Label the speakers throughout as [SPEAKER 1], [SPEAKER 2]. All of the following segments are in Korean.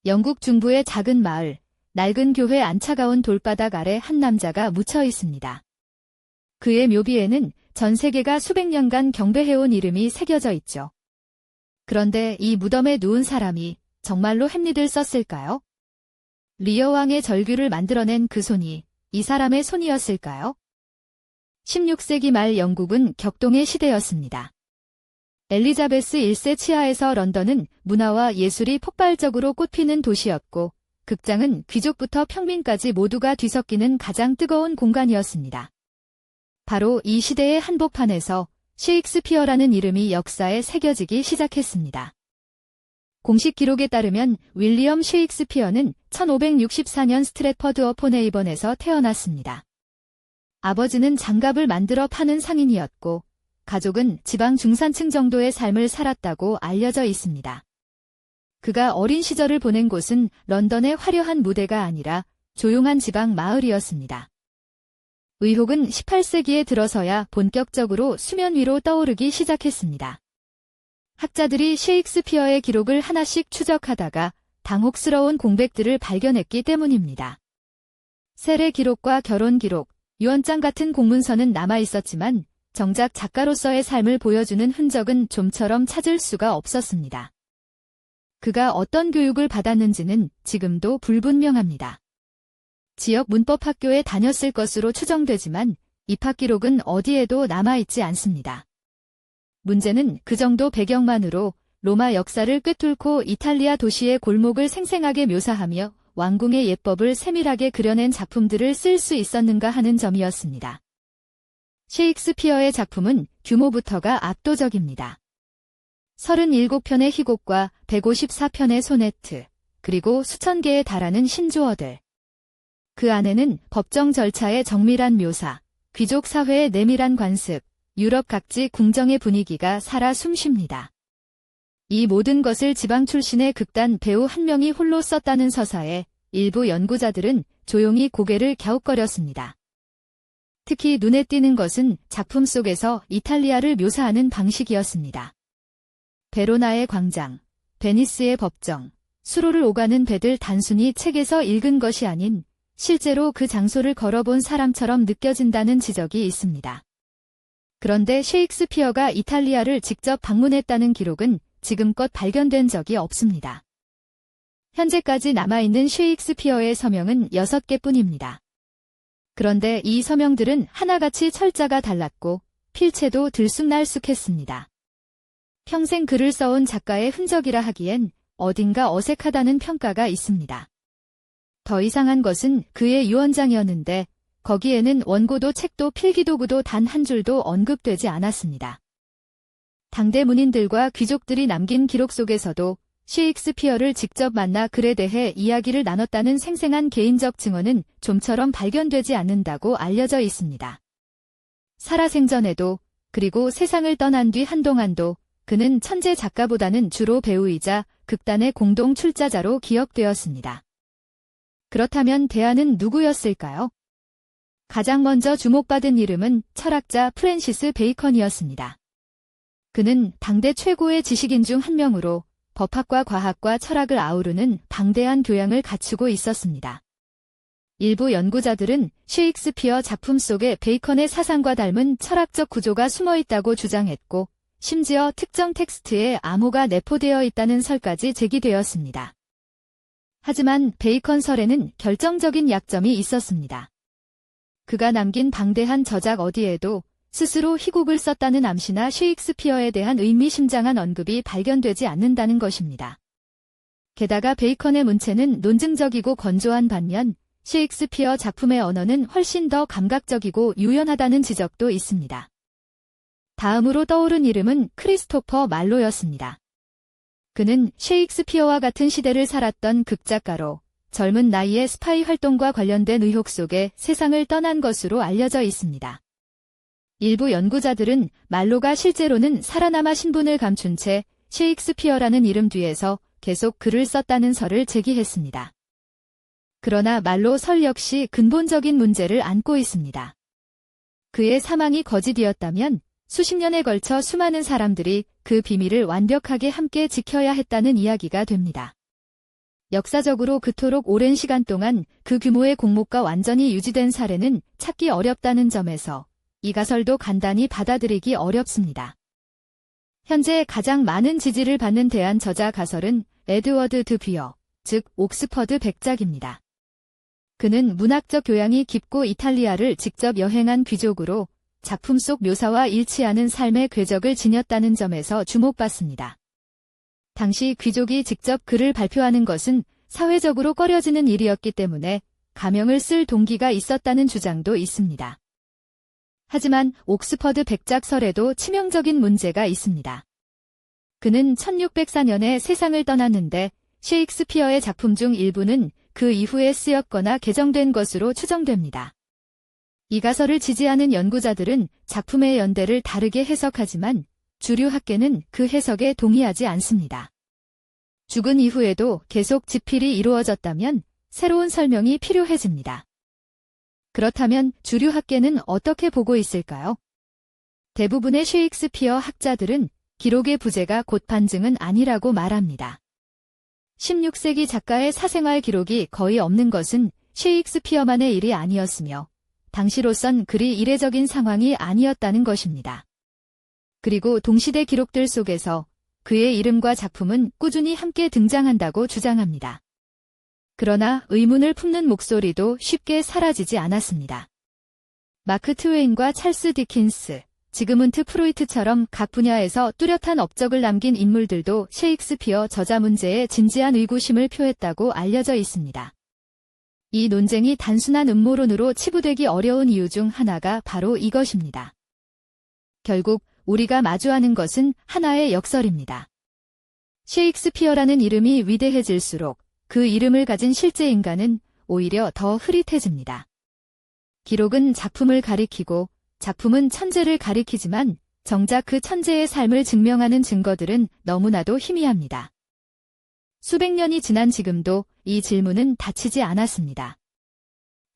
[SPEAKER 1] 영국 중부의 작은 마을, 낡은 교회 안차가운 돌바닥 아래 한 남자가 묻혀 있습니다. 그의 묘비에는 전 세계가 수백 년간 경배해온 이름이 새겨져 있죠. 그런데 이 무덤에 누운 사람이 정말로 햄릿을 썼을까요? 리어 왕의 절규를 만들어낸 그 손이 이 사람의 손이었을까요? 16세기 말 영국은 격동의 시대였습니다. 엘리자베스 1세 치하에서 런던은 문화와 예술이 폭발적으로 꽃피는 도시였고, 극장은 귀족부터 평민까지 모두가 뒤섞이는 가장 뜨거운 공간이었습니다. 바로 이 시대의 한복판에서 셰익스피어라는 이름이 역사에 새겨지기 시작했습니다. 공식 기록에 따르면 윌리엄 셰익스피어는 1564년 스트래퍼드 어폰 에이번에서 태어났습니다. 아버지는 장갑을 만들어 파는 상인이었고, 가족은 지방 중산층 정도의 삶을 살았다고 알려져 있습니다. 그가 어린 시절을 보낸 곳은 런던의 화려한 무대가 아니라 조용한 지방 마을이었습니다. 의혹은 18세기에 들어서야 본격적으로 수면 위로 떠오르기 시작했습니다. 학자들이 셰익스피어의 기록을 하나씩 추적하다가 당혹스러운 공백들을 발견했기 때문입니다. 세례 기록과 결혼 기록, 유언장 같은 공문서는 남아있었지만 정작 작가로서의 삶을 보여주는 흔적은 좀처럼 찾을 수가 없었습니다. 그가 어떤 교육을 받았는지는 지금도 불분명합니다. 지역 문법학교에 다녔을 것으로 추정되지만 입학 기록은 어디에도 남아있지 않습니다. 문제는 그 정도 배경만으로 로마 역사를 꿰뚫고 이탈리아 도시의 골목을 생생하게 묘사하며 왕궁의 예법을 세밀하게 그려낸 작품들을 쓸 수 있었는가 하는 점이었습니다. 셰익스피어의 작품은 규모부터가 압도적입니다. 37편의 희곡과 154편의 소네트, 그리고 수천 개에 달하는 신조어들. 그 안에는 법정 절차의 정밀한 묘사, 귀족 사회의 내밀한 관습, 유럽 각지 궁정의 분위기가 살아 숨쉽니다. 이 모든 것을 지방 출신의 극단 배우 한 명이 홀로 썼다는 서사에 일부 연구자들은 조용히 고개를 갸웃거렸습니다. 특히 눈에 띄는 것은 작품 속에서 이탈리아를 묘사하는 방식이었습니다. 베로나의 광장, 베니스의 법정, 수로를 오가는 배들 단순히 책에서 읽은 것이 아닌 실제로 그 장소를 걸어본 사람처럼 느껴진다는 지적이 있습니다. 그런데 셰익스피어가 이탈리아를 직접 방문했다는 기록은 지금껏 발견된 적이 없습니다. 현재까지 남아있는 셰익스피어의 서명은 6개뿐입니다. 그런데 이 서명들은 하나같이 철자가 달랐고 필체도 들쑥날쑥했습니다. 평생 글을 써온 작가의 흔적이라 하기엔 어딘가 어색하다는 평가가 있습니다. 더 이상한 것은 그의 유언장이었는데 거기에는 원고도 책도 필기도구도 단 한 줄도 언급되지 않았습니다. 당대 문인들과 귀족들이 남긴 기록 속에서도 셰익스피어를 직접 만나 글에 대해 이야기를 나눴다는 생생한 개인적 증언은 좀처럼 발견되지 않는다고 알려져 있습니다. 살아생전에도, 그리고 세상을 떠난 뒤 한동안도 그는 천재 작가보다는 주로 배우이자 극단의 공동 출자자로 기억되었습니다. 그렇다면 대안은 누구였을까요? 가장 먼저 주목받은 이름은 철학자 프랜시스 베이컨이었습니다. 그는 당대 최고의 지식인 중 한 명으로 법학과 과학과 철학을 아우르는 방대한 교양을 갖추고 있었습니다. 일부 연구자들은 셰익스피어 작품 속에 베이컨의 사상과 닮은 철학적 구조가 숨어 있다고 주장했고, 심지어 특정 텍스트에 암호가 내포되어 있다는 설까지 제기되었습니다. 하지만 베이컨 설에는 결정적인 약점이 있었습니다. 그가 남긴 방대한 저작 어디에도 스스로 희곡을 썼다는 암시나 셰익스피어에 대한 의미심장한 언급이 발견되지 않는다는 것입니다. 게다가 베이컨의 문체는 논증적이고 건조한 반면 셰익스피어 작품의 언어는 훨씬 더 감각적이고 유연하다는 지적도 있습니다. 다음으로 떠오른 이름은 크리스토퍼 말로였습니다. 그는 셰익스피어와 같은 시대를 살았던 극작가로 젊은 나이에 스파이 활동과 관련된 의혹 속에 세상을 떠난 것으로 알려져 있습니다. 일부 연구자들은 말로가 실제로는 살아남아 신분을 감춘 채 셰익스피어라는 이름 뒤에서 계속 글을 썼다는 설을 제기했습니다. 그러나 말로 설 역시 근본적인 문제를 안고 있습니다. 그의 사망이 거짓이었다면 수십 년에 걸쳐 수많은 사람들이 그 비밀을 완벽하게 함께 지켜야 했다는 이야기가 됩니다. 역사적으로 그토록 오랜 시간 동안 그 규모의 공모가 완전히 유지된 사례는 찾기 어렵다는 점에서 이 가설도 간단히 받아들이기 어렵습니다. 현재 가장 많은 지지를 받는 대한 저자 가설은 에드워드 드 뷰어, 즉 옥스퍼드 백작입니다. 그는 문학적 교양이 깊고 이탈리아를 직접 여행한 귀족으로 작품 속 묘사와 일치하는 삶의 궤적을 지녔다는 점에서 주목받습니다. 당시 귀족이 직접 글을 발표하는 것은 사회적으로 꺼려지는 일이었기 때문에 가명을 쓸 동기가 있었다는 주장도 있습니다. 하지만 옥스퍼드 백작설에도 치명적인 문제가 있습니다. 그는 1604년에 세상을 떠났는데 셰익스피어의 작품 중 일부는 그 이후에 쓰였거나 개정된 것으로 추정됩니다. 이 가설을 지지하는 연구자들은 작품의 연대를 다르게 해석하지만 주류 학계는 그 해석에 동의하지 않습니다. 죽은 이후에도 계속 집필이 이루어졌다면 새로운 설명이 필요해집니다. 그렇다면 주류 학계는 어떻게 보고 있을까요? 대부분의 셰익스피어 학자들은 기록의 부재가 곧 반증은 아니라고 말합니다. 16세기 작가의 사생활 기록이 거의 없는 것은 셰익스피어만의 일이 아니었으며 당시로선 그리 이례적인 상황이 아니었다는 것입니다. 그리고 동시대 기록들 속에서 그의 이름과 작품은 꾸준히 함께 등장한다고 주장합니다. 그러나 의문을 품는 목소리도 쉽게 사라지지 않았습니다. 마크 트웨인과 찰스 디킨스, 지그문트 프로이트처럼 각 분야에서 뚜렷한 업적을 남긴 인물들도 셰익스피어 저자 문제에 진지한 의구심을 표했다고 알려져 있습니다. 이 논쟁이 단순한 음모론으로 치부되기 어려운 이유 중 하나가 바로 이것입니다. 결국 우리가 마주하는 것은 하나의 역설입니다. 셰익스피어라는 이름이 위대해질수록 그 이름을 가진 실제 인간은 오히려 더 흐릿해집니다. 기록은 작품을 가리키고 작품은 천재를 가리키지만 정작 그 천재의 삶을 증명하는 증거들은 너무나도 희미합니다. 수백 년이 지난 지금도 이 질문은 닫히지 않았습니다.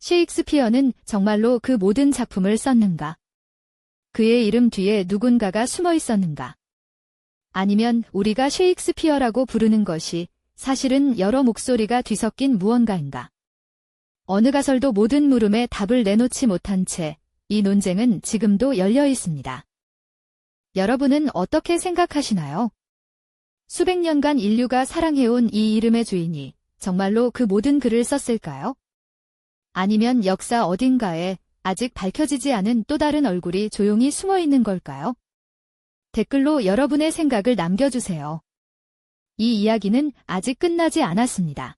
[SPEAKER 1] 셰익스피어는 정말로 그 모든 작품을 썼는가? 그의 이름 뒤에 누군가가 숨어 있었는가? 아니면 우리가 셰익스피어라고 부르는 것이 사실은 여러 목소리가 뒤섞인 무언가인가? 어느 가설도 모든 물음에 답을 내놓지 못한 채 이 논쟁은 지금도 열려 있습니다. 여러분은 어떻게 생각하시나요? 수백 년간 인류가 사랑해온 이 이름의 주인이 정말로 그 모든 글을 썼을까요? 아니면 역사 어딘가에 아직 밝혀지지 않은 또 다른 얼굴이 조용히 숨어 있는 걸까요? 댓글로 여러분의 생각을 남겨주세요. 이 이야기는 아직 끝나지 않았습니다.